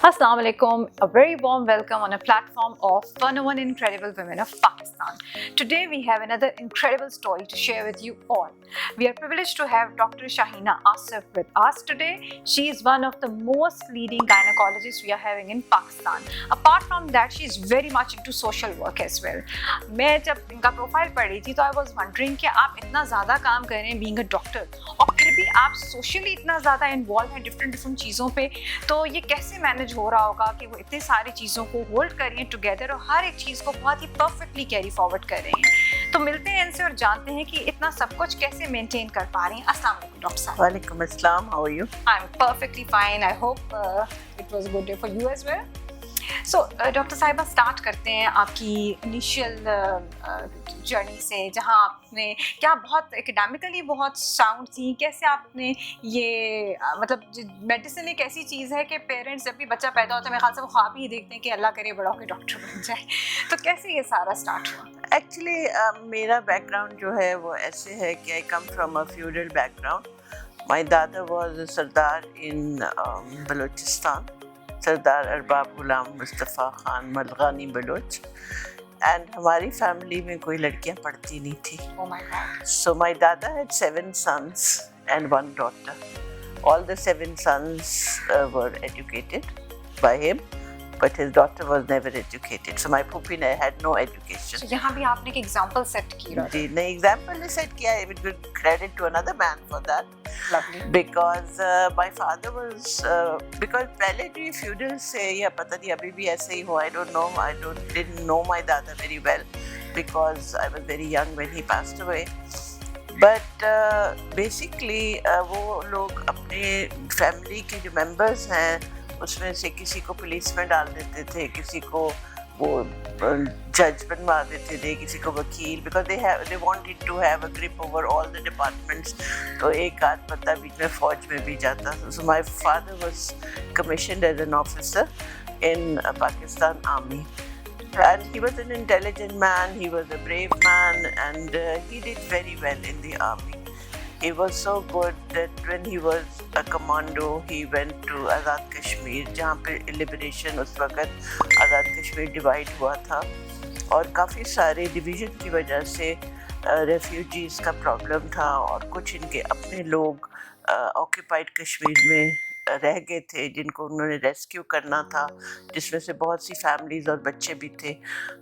Assalamu alaikum, a very warm welcome on a platform of 101 Incredible Women of Pakistan. Today we have another incredible story to share with you all. We are privileged to have Dr. Shaheena Asif with us today. She is one of the most leading gynecologists we are having in Pakistan. Apart from that, she is very much into social work as well. मैं जब इनका profile पढ़ रही थी तो I was wondering कि आप इतना ज़्यादा काम कर रहे हैं बीइंग अ डॉक्टर और फिर भी आप सोशली इतना ज़्यादा इन्वॉल्व हैं डिफरेंट चीज़ों पे, तो ये कैसे मैनेज हो रहा होगा कि वो इतनी सारी चीज़ों को होल्ड कर रही हैं टुगेदर और हर एक चीज़ को बहुत ही परफेक्टली कैरी फॉरवर्ड कर रही हैं। तो मिलते हैं इनसे और जानते हैं कि इतना सब कुछ कैसे मेंटेन कर पा रही हैं। अस्सलाम वालेकुम डॉक्टर साहब। वालेकुम अस्सलाम, how are you? I am perfectly fine, I hope it was good day for you as well. So doctor साहिबा, स्टार्ट करते हैं आपकी इनिशियल जर्नी से, जहाँ आपने क्या बहुत एकेडमिकली बहुत साउंड थी, कैसे आपने ये मतलब मेडिसिन एक ऐसी चीज़ है कि पेरेंट्स जब भी बच्चा पैदा होता है मेरे ख्याल से वो ख्वाब ही देखते हैं कि अल्लाह करे बड़ा होकर डॉक्टर बन जाए, तो कैसे ये सारा स्टार्ट हुआ? एक्चुअली मेरा बैकग्राउंड जो है वो ऐसे है कि I come from a feudal background. My दादा was a sardar in Balochistan, Sardar Arbab Ghulam Mustafa Khan Malgani Baloch. And हमारी फैमिली में कोई लड़कियां पढ़ती नहीं थी. Oh my God. So my dada had 7 sons and 1 daughter. All the 7 sons were educated by him, but his daughter was never educated. So my pupi had no education. So यहाँ भी आपने एक एग्जाम्पल सेट किया? जी नहीं, example नहीं set किया. I would give credit to another man for that. Lovely. Because my father was because पहले जो ये feudal से या पता नहीं अभी भी ऐसे ही हो, I don't know. Didn't know my dada very well because I was very young when he passed away. But basically वो लोग अपने फैमिली के जो मेंबर्स हैं उसमें से किसी को पुलिस में डाल देते थे, किसी को वो जज बनवा देते थे, किसी को वकील, because they wanted to have a grip over all the departments. तो एक आध बंदा बीच में फौज में भी जाता. So my father was commissioned as an officer in Pakistan army. And he was an intelligent man, he was a brave man, and he did very well in the army. He was so good that when he was a commando, he went to Azad Kashmir, जहाँ पे liberation उस वक़्त Azad Kashmir divide हुआ था और काफ़ी सारे division की वजह से रेफ्यूजीज़ का प्रॉब्लम था और कुछ इनके अपने लोग ऑक्यूपाइड कश्मीर में रह गए थे जिनको उन्होंने रेस्क्यू करना था, जिसमें से बहुत सी फैमिलीज और बच्चे भी थे.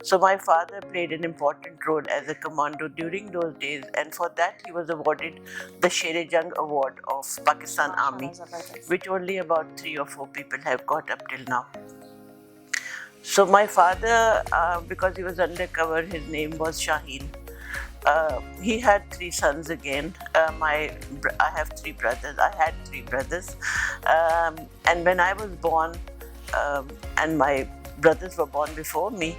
So my father played an important role as a commando during those days and for that he was awarded the Sher-e-Jang award of Pakistan army, which only about 3 or 4 people have got up till now. So my father, because he was undercover, his name was Shaheen. He had 3 sons again. I have 3 brothers. I had 3 brothers. And when I was born, and my brothers were born before me,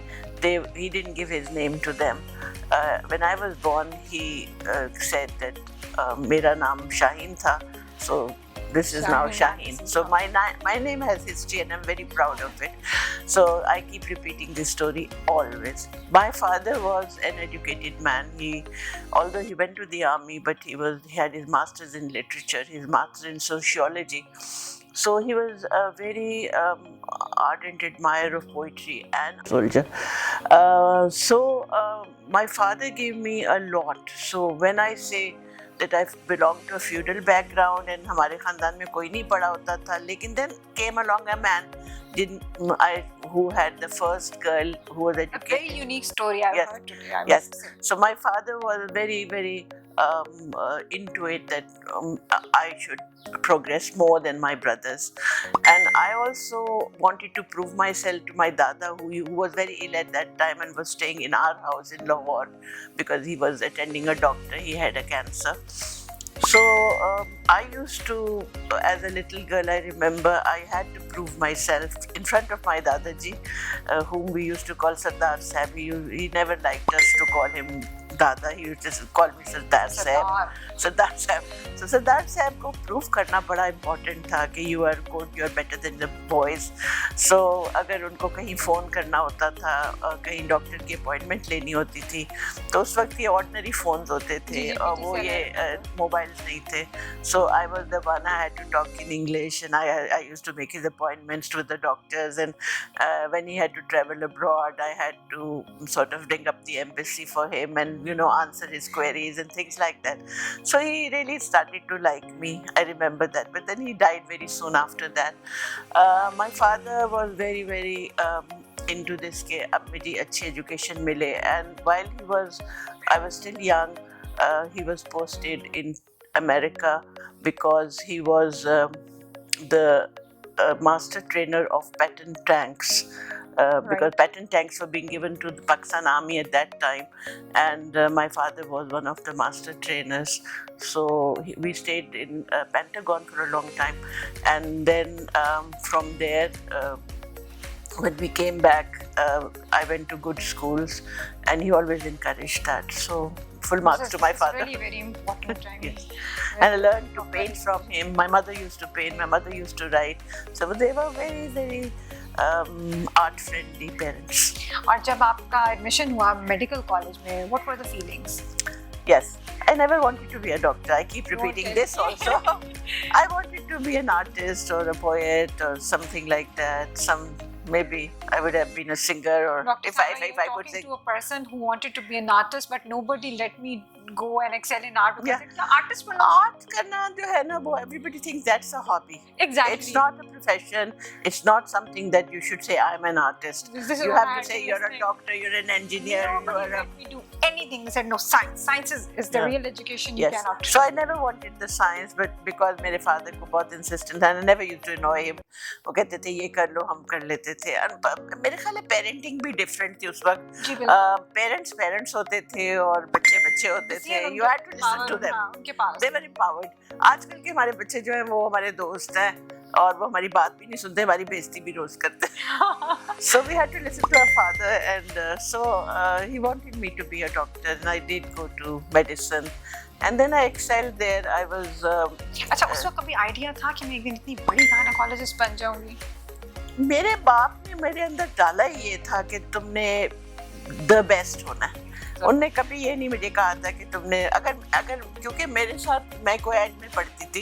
he didn't give his name to them. When I was born, he said that मेरा नाम शाहीन था. So this is now Shaheen. So my name has history and I'm very proud of it. So I keep repeating this story always. My father was an educated man. Although he went to the army, but he had his master's in literature, his master's in sociology. So he was a very ardent admirer of poetry and soldier. My father gave me a lot. So when I say that I belong to a feudal background and हमारे ख़ानदान में कोई नहीं पढ़ा होता था, लेकिन then came along a man who had the first girl who was educated. A very unique story I've heard today. Yes. So my father was very, very into it that I should progress more than my brothers. And I also wanted to prove myself to my dada who was very ill at that time and was staying in our house in Lahore because he was attending a doctor. He had a cancer. So I used to, as a little girl, I remember I had to prove myself in front of my Dadaji, whom we used to call Sardar Sahib. He never liked us to call him दादा, he used to call me सरदार साहब, सरदार साहब. So सरदार साहब को prove करना बड़ा important था कि you are good, you are better than the boys. So अगर उनको कहीं फ़ोन करना होता था, कहीं डॉक्टर की अपॉइंटमेंट लेनी होती थी, तो उस वक्त ये ऑर्डिनरी फ़ोन्स होते थे और वो ये मोबाइल्स नहीं थे. So I was the one, I had to talk in English, and I used to make his appointments with the doctors, and when he had to travel abroad, I had to sort of ring up the embassy for him and, you know, answer his queries and things like that. So he really started to like me. I remember that. But then he died very soon after that. My father was very, very into this ke ab mujhe अच्छी education मिले, and while I was still young, he was posted in America because he was the master trainer of patent tanks. Because patent tanks were being given to the Pakistan Army at that time, and my father was one of the master trainers. So we stayed in Pentagon for a long time, and then from there, when we came back, I went to good schools, and he always encouraged that. So full marks to my father. Really very important time. Yes. And I learned to paint from him. My mother used to paint, my mother used to write. So they were very, very art friendly parents. और जब आपका admission हुआ medical college में, what were the feelings? Yes, I never wanted to be a doctor. I keep repeating this also. I wanted to be an artist or a poet or something like that. Maybe I would have been a singer, or Dr. if I would say to a person who wanted to be an artist, but nobody let me go and excel in art because it's an artist for art करना जो है ना वो everybody thinks that's a hobby. Exactly. It's not a profession. It's not something that you should say I'm an artist. You have to say you're a doctor, you're an engineer. Nobody let me do anything. They said no, science. Science is the real education. You cannot. So I never wanted the science, but because मेरे father को बहुत insistent था, I never used to annoy him. वो कहते थे ये कर लो, हम कर लेते थे. मेरे ख्याल है parenting भी different थी उस वक्त. Parents होते थे और बच्चे होते थे. You had to listen to them. They were empowered. आजकल के हमारे बच्चे जो हैं वो हमारे दोस्त हैं और वो हमारी बात भी नहीं सुनते, हमारी बेइज्जती भी रोज करते हैं. So we had to listen to our father, and so he wanted me to be a doctor, and I did go to medicine. And then I excelled there. I was. अच्छा, उस वक्त कभी आइडिया था कि मैं एक दिन इतनी बड़ी गायनेकोलॉजिस्ट बन जाऊंगी? मेरे बाप ने मेरे अंदर डाला ये था कि तुमने the best होना है. उनने कभी ये नहीं मुझे कहा था कि तुमने अगर क्योंकि मेरे साथ मैं कोएड में पढ़ती थी,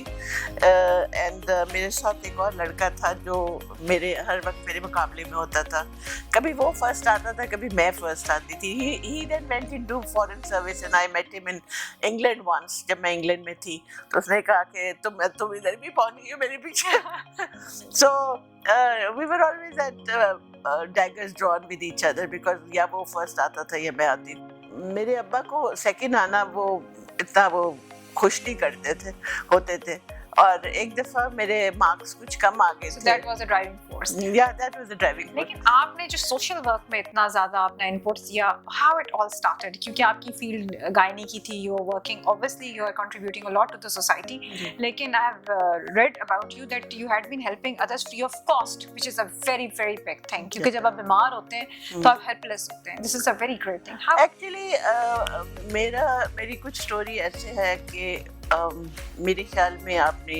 एंड मेरे साथ एक और लड़का था जो हर वक्त मेरे मुकाबले में होता था. कभी वो फर्स्ट आता था, कभी मैं फर्स्ट आती थी. He then went into foreign service, and I met him in England once. जब मैं इंग्लैंड में थी तो उसने कहा कि तुम इधर भी पहुंच गई हो मेरे पीछे. So we were always at daggers drawn with each other because या वो फर्स्ट आता था या मैं आती. मेरे अब्बा को सेकंड आना वो इतना वो खुश नहीं होते थे. और एक दफा मेरे मार्क्स कुछ कम आ गए थे. That was a driving force. Yeah, that was the driving force. लेकिन आपने जो सोशल वर्क में इतना ज़्यादा अपना इनपुट दिया, how it all started? क्योंकि आपकी फील्ड गायनी की थी, you were working, obviously you are contributing a lot to the society. लेकिन I have read about you that you had been helping others free of cost, which is a very very big thing. क्योंकि जब आप बीमार होते हैं तो आप helpless होते हैं. This is a very great thing. How? Actually, मेरी कुछ स्टोरी ऐसे है कि मेरे ख्याल में आपने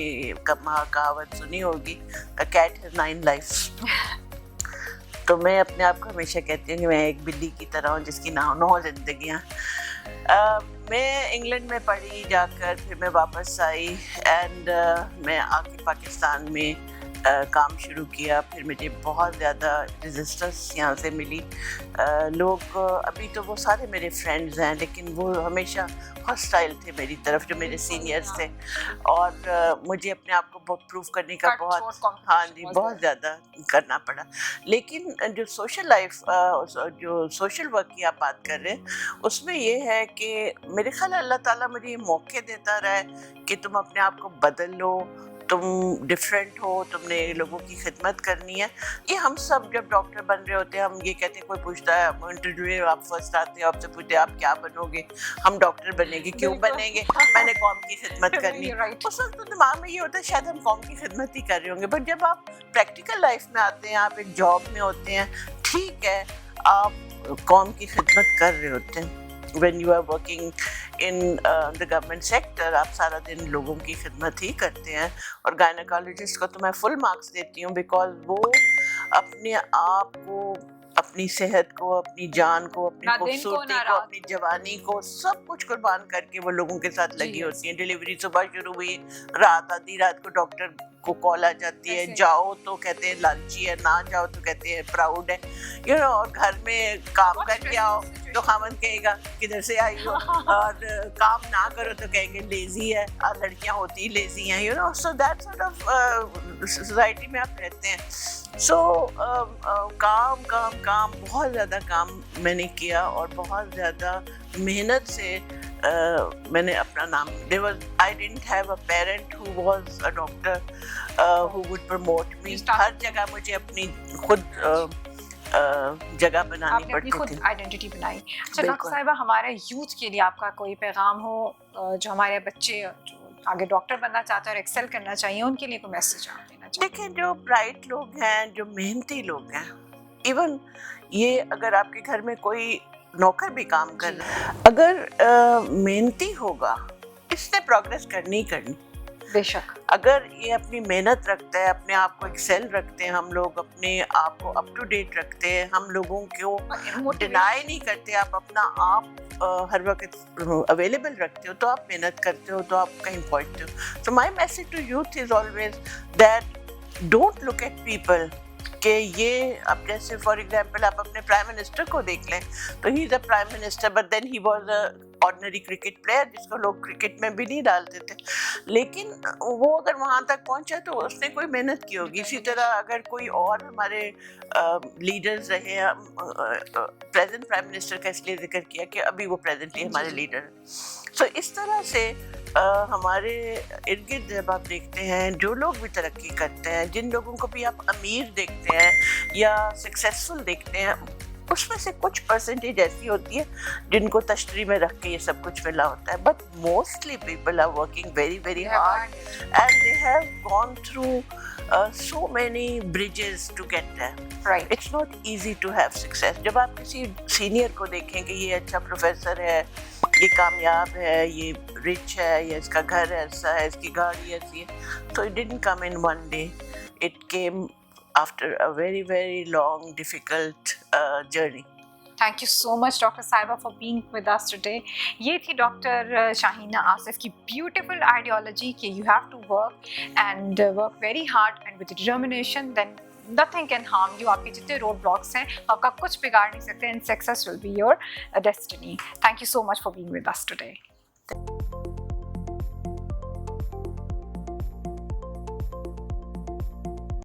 कहावत सुनी होगी, A cat has 9 lives. तो मैं अपने आप को हमेशा कहती हूँ कि मैं एक बिल्ली की तरह हूँ जिसकी 9 जिंदगियाँ. मैं इंग्लैंड में पढ़ी जाकर, फिर मैं वापस आई, एंड मैं आके पाकिस्तान में काम शुरू किया. फिर मुझे बहुत ज़्यादा रेजिस्टेंस यहाँ से मिली. लोग अभी तो वो सारे मेरे फ्रेंड्स हैं, लेकिन वो हमेशा हॉस्टाइल थे मेरी तरफ, जो मेरे सीनियर्स थे. और मुझे अपने आप को बहुत प्रूव करने का बहुत ज़्यादा करना पड़ा. लेकिन जो सोशल लाइफ, जो सोशल वर्क की आप बात कर रहे हैं, उसमें ये है कि मेरे ख्याल अल्लाह ताला मुझे मौके देता रहा है कि तुम अपने आप को बदल लो, तुम डिफरेंट हो, तुमने लोगों की खिदमत करनी है. ये हम सब जब डॉक्टर बन रहे होते हैं, हम ये कहते हैं, कोई पूछता है इंटरव्यू में आप फर्स्ट आते हैं, आपसे पूछते हैं आप क्या बनोगे, हम डॉक्टर बनेंगे. क्यों बनेंगे? मैंने कौम की खिदमत करनी. उस वक्त तो दिमाग में ये होता है शायद हम कौम की खिदमत ही कर रहे होंगे. बट जब आप प्रैक्टिकल लाइफ में आते हैं, आप एक जॉब में होते हैं, ठीक है, आप कौम की खिदमत कर रहे होते हैं, when you are working in the government sector, आप सारा दिन लोगों की खिदमत ही करते हैं, और गायनेकोलॉजिस्ट को तो मैं फुल मार्क्स देती हूँ, बिकॉज वो अपने आप को, अपनी सेहत को, अपनी जान को, अपनी ना दिन को, खूबसूरती ना को, रात अपनी जवानी को, सब कुछ कुर्बान करके वो लोगों के साथ जी, लगी yes. होती हैं। डिलीवरी सुबह शुरू हुई, रात आधी रात को डॉक्टर को कॉल आ जाती है, ऐसे। जाओ तो कहते हैं लालची है, ना जाओ तो कहते हैं प्राउड है, यू नो, और घर में काम What करके stressful आओ situation. तो खामन कहेगा किधर से आई हो, और काम ना करो तो कहेंगे लेजी है, लड़कियां होती ही लेजी हैं, you know, so that sort of society में आप रहते हैं। सो काम काम काम, बहुत ज़्यादा काम मैंने किया, और बहुत ज़्यादा मेहनत से मैंने अपना नाम, I didn't have a parent who was a doctor who would promote me. हर जगह मुझे अपनी खुद जगह बनानी आपने अपनी पड़ती खुद थी। आइडेंटिटी बनाई। अच्छा डॉक्टर बिल्कुल। साहिबा, हमारे यूथ के लिए आपका कोई पैगाम हो, जो हमारे बच्चे जो आगे डॉक्टर बनना चाहते हैं और एक्सेल करना चाहिए, उनके लिए कोई मैसेज आप देना चाहिए? देखिए, जो ब्राइट लोग हैं, जो मेहनती लोग हैं, इवन ये अगर आपके घर में कोई नौकर भी काम कर रहा है, अगर मेहनती होगा, इसने प्रोग्रेस करनी ही करनी। बेशक। अगर ये अपनी मेहनत रखता है, अपने आप को एक्सेल रखते हैं, हम लोग अपने आप को अप टू डेट रखते हैं, हम लोगों को डिनाई नहीं करते, आप अपना आप हर वक्त अवेलेबल रखते हो, तो आप मेहनत करते हो, तो आप कहीं पहुंचते हो। So my message to youth is always that don't look at people कि ये, अब जैसे फॉर एग्जांपल आप अपने प्राइम मिनिस्टर को देख लें, तो he is a prime minister, but then he was a ordinary cricket player, जिसको लोग क्रिकेट में भी नहीं डालते थे, लेकिन वो अगर वहाँ तक पहुँचा तो उसने कोई मेहनत की होगी। इसी तरह अगर कोई और हमारे लीडर्स रहे, प्रेजेंट प्राइम मिनिस्टर का इसलिए जिक्र किया कि अभी वो प्रेजेंटली हमारे लीडर हैं। सो इस तरह से हमारे इर्द गिर्द जब आप देखते हैं, जो लोग भी तरक्की करते हैं, जिन लोगों को भी आप अमीर देखते हैं या सक्सेसफुल देखते हैं, उसमें से कुछ परसेंटेज ऐसी होती है जिनको तश्तरी में रख के ये सब कुछ मिला होता है, but mostly people are working very very hard and they have gone through so many bridges to get there. Right. It's not easy to have success. जब आप किसी सीनियर को देखें कि ये अच्छा प्रोफेसर है, ये कामयाब है, ये रिच है, ये इसका घर ऐसा है, इसकी गाड़ी ऐसी है, तो it didn't come in one day. It came after a very very long difficult journey. Thank you so much doctor साहिबा for being with us today. ये थी डॉक्टर शाहीना आसिफ की ब्यूटीफुल आइडियोलॉजी कि you have to work and work very hard and with determination, then nothing can harm you. आपके जितने road blocks हैं आपका कुछ बिगाड़ नहीं सकते, and success will be your destiny. Thank you so much for being with us today.